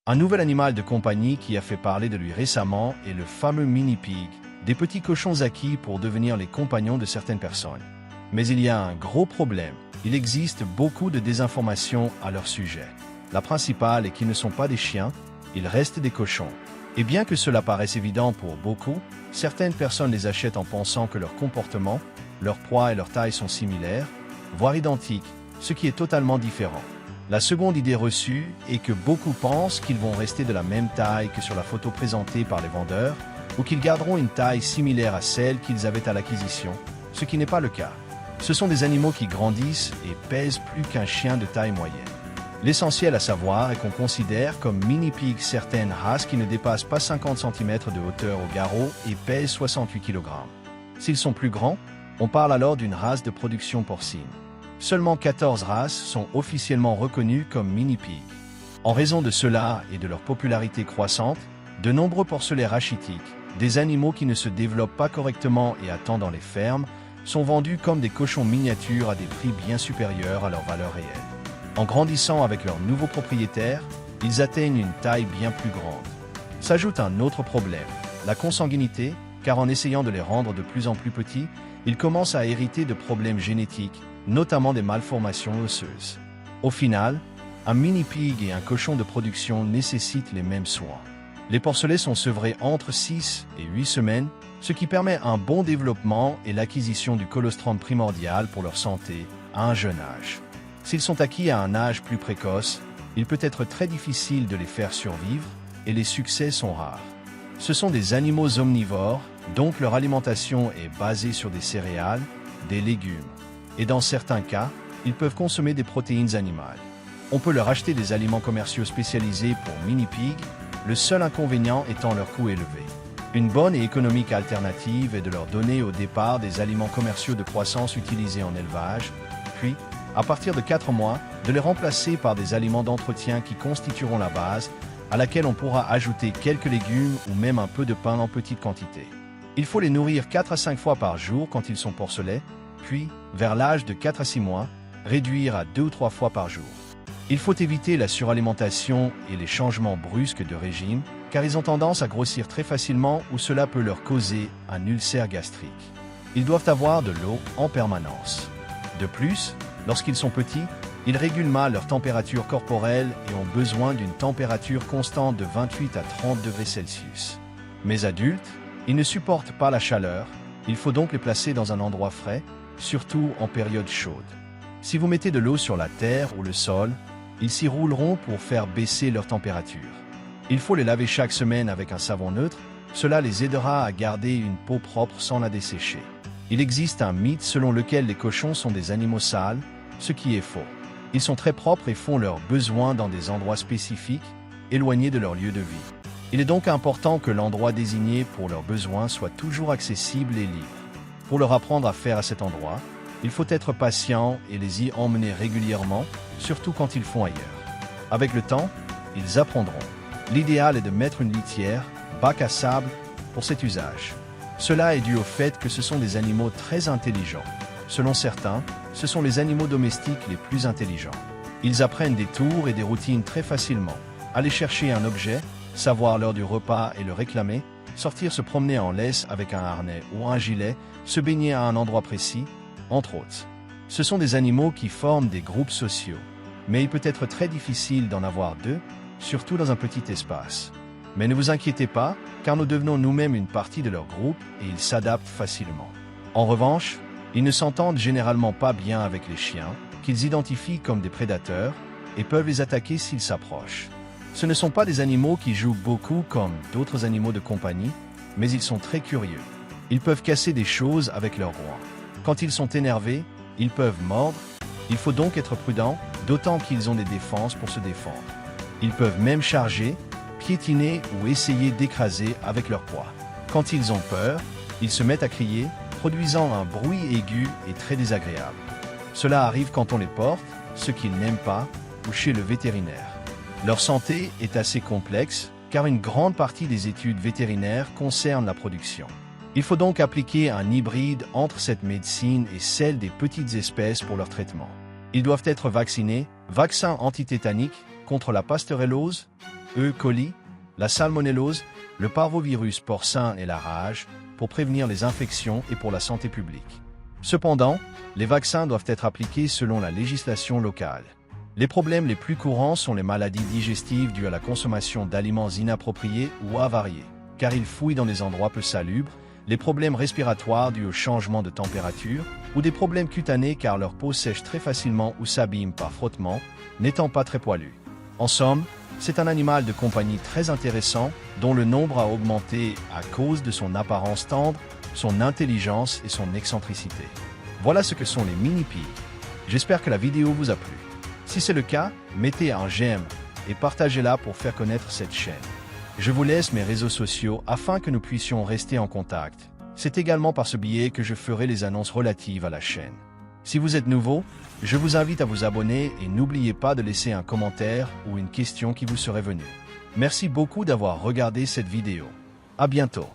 Un nouvel animal de compagnie qui a fait parler de lui récemment est le fameux mini-pig, des petits cochons acquis pour devenir les compagnons de certaines personnes. Mais il y a un gros problème. Il existe beaucoup de désinformation à leur sujet. La principale est qu'ils ne sont pas des chiens, ils restent des cochons. Et bien que cela paraisse évident pour beaucoup, certaines personnes les achètent en pensant que leur comportement, leur poids et leur taille sont similaires, voire identiques, ce qui est totalement différent. La seconde idée reçue est que beaucoup pensent qu'ils vont rester de la même taille que sur la photo présentée par les vendeurs, ou qu'ils garderont une taille similaire à celle qu'ils avaient à l'acquisition, ce qui n'est pas le cas. Ce sont des animaux qui grandissent et pèsent plus qu'un chien de taille moyenne. L'essentiel à savoir est qu'on considère comme mini-pigs certaines races qui ne dépassent pas 50 cm de hauteur au garrot et pèsent 68 kg. S'ils sont plus grands, on parle alors d'une race de production porcine. Seulement 14 races sont officiellement reconnues comme mini-pigs. En raison de cela et de leur popularité croissante, de nombreux porcelets rachitiques, des animaux qui ne se développent pas correctement et à temps dans les fermes, sont vendus comme des cochons miniatures à des prix bien supérieurs à leur valeur réelle. En grandissant avec leurs nouveaux propriétaires, ils atteignent une taille bien plus grande. S'ajoute un autre problème, la consanguinité, car en essayant de les rendre de plus en plus petits, ils commencent à hériter de problèmes génétiques, notamment des malformations osseuses. Au final, un mini-pig et un cochon de production nécessitent les mêmes soins. Les porcelets sont sevrés entre 6 et 8 semaines, ce qui permet un bon développement et l'acquisition du colostrum primordial pour leur santé à un jeune âge. S'ils sont acquis à un âge plus précoce, il peut être très difficile de les faire survivre et les succès sont rares. Ce sont des animaux omnivores, donc leur alimentation est basée sur des céréales, des légumes. Et dans certains cas, ils peuvent consommer des protéines animales. On peut leur acheter des aliments commerciaux spécialisés pour mini-pigs, le seul inconvénient étant leur coût élevé. Une bonne et économique alternative est de leur donner au départ des aliments commerciaux de croissance utilisés en élevage, puis, à partir de 4 mois, de les remplacer par des aliments d'entretien qui constitueront la base, à laquelle on pourra ajouter quelques légumes ou même un peu de pain en petite quantité. Il faut les nourrir 4 à 5 fois par jour quand ils sont porcelets, puis, vers l'âge de 4 à 6 mois, réduire à 2 ou 3 fois par jour. Il faut éviter la suralimentation et les changements brusques de régime, car ils ont tendance à grossir très facilement ou cela peut leur causer un ulcère gastrique. Ils doivent avoir de l'eau en permanence. De plus, lorsqu'ils sont petits, ils régulent mal leur température corporelle et ont besoin d'une température constante de 28 à 30 degrés Celsius. Mais adultes, ils ne supportent pas la chaleur, il faut donc les placer dans un endroit frais, surtout en période chaude. Si vous mettez de l'eau sur la terre ou le sol, ils s'y rouleront pour faire baisser leur température. Il faut les laver chaque semaine avec un savon neutre, cela les aidera à garder une peau propre sans la dessécher. Il existe un mythe selon lequel les cochons sont des animaux sales, ce qui est faux. Ils sont très propres et font leurs besoins dans des endroits spécifiques, éloignés de leur lieu de vie. Il est donc important que l'endroit désigné pour leurs besoins soit toujours accessible et libre. Pour leur apprendre à faire à cet endroit, il faut être patient et les y emmener régulièrement, surtout quand ils font ailleurs. Avec le temps, ils apprendront. L'idéal est de mettre une litière, bac à sable, pour cet usage. Cela est dû au fait que ce sont des animaux très intelligents. Selon certains, ce sont les animaux domestiques les plus intelligents. Ils apprennent des tours et des routines très facilement. Aller chercher un objet, savoir l'heure du repas et le réclamer, sortir se promener en laisse avec un harnais ou un gilet, se baigner à un endroit précis, entre autres. Ce sont des animaux qui forment des groupes sociaux. Mais il peut être très difficile d'en avoir deux, surtout dans un petit espace. Mais ne vous inquiétez pas, car nous devenons nous-mêmes une partie de leur groupe et ils s'adaptent facilement. En revanche, ils ne s'entendent généralement pas bien avec les chiens, qu'ils identifient comme des prédateurs, et peuvent les attaquer s'ils s'approchent. Ce ne sont pas des animaux qui jouent beaucoup comme d'autres animaux de compagnie, mais ils sont très curieux. Ils peuvent casser des choses avec leurs groins. Quand ils sont énervés, ils peuvent mordre. Il faut donc être prudent, d'autant qu'ils ont des défenses pour se défendre. Ils peuvent même charger, piétiner ou essayer d'écraser avec leur poids. Quand ils ont peur, ils se mettent à crier, produisant un bruit aigu et très désagréable. Cela arrive quand on les porte, ce qu'ils n'aiment pas, ou chez le vétérinaire. Leur santé est assez complexe, car une grande partie des études vétérinaires concernent la production. Il faut donc appliquer un hybride entre cette médecine et celle des petites espèces pour leur traitement. Ils doivent être vaccinés, vaccin antitétanique, contre la pasteurellose, E. coli, la salmonellose, le parvovirus porcin et la rage, pour prévenir les infections et pour la santé publique. Cependant, les vaccins doivent être appliqués selon la législation locale. Les problèmes les plus courants sont les maladies digestives dues à la consommation d'aliments inappropriés ou avariés, car ils fouillent dans des endroits peu salubres, les problèmes respiratoires dus au changement de température, ou des problèmes cutanés car leur peau sèche très facilement ou s'abîme par frottement, n'étant pas très poilu. En somme, c'est un animal de compagnie très intéressant dont le nombre a augmenté à cause de son apparence tendre, son intelligence et son excentricité. Voilà ce que sont les mini-pigs. J'espère que la vidéo vous a plu. Si c'est le cas, mettez un j'aime et partagez-la pour faire connaître cette chaîne. Je vous laisse mes réseaux sociaux afin que nous puissions rester en contact. C'est également par ce biais que je ferai les annonces relatives à la chaîne. Si vous êtes nouveau, je vous invite à vous abonner et n'oubliez pas de laisser un commentaire ou une question qui vous serait venue. Merci beaucoup d'avoir regardé cette vidéo. À bientôt.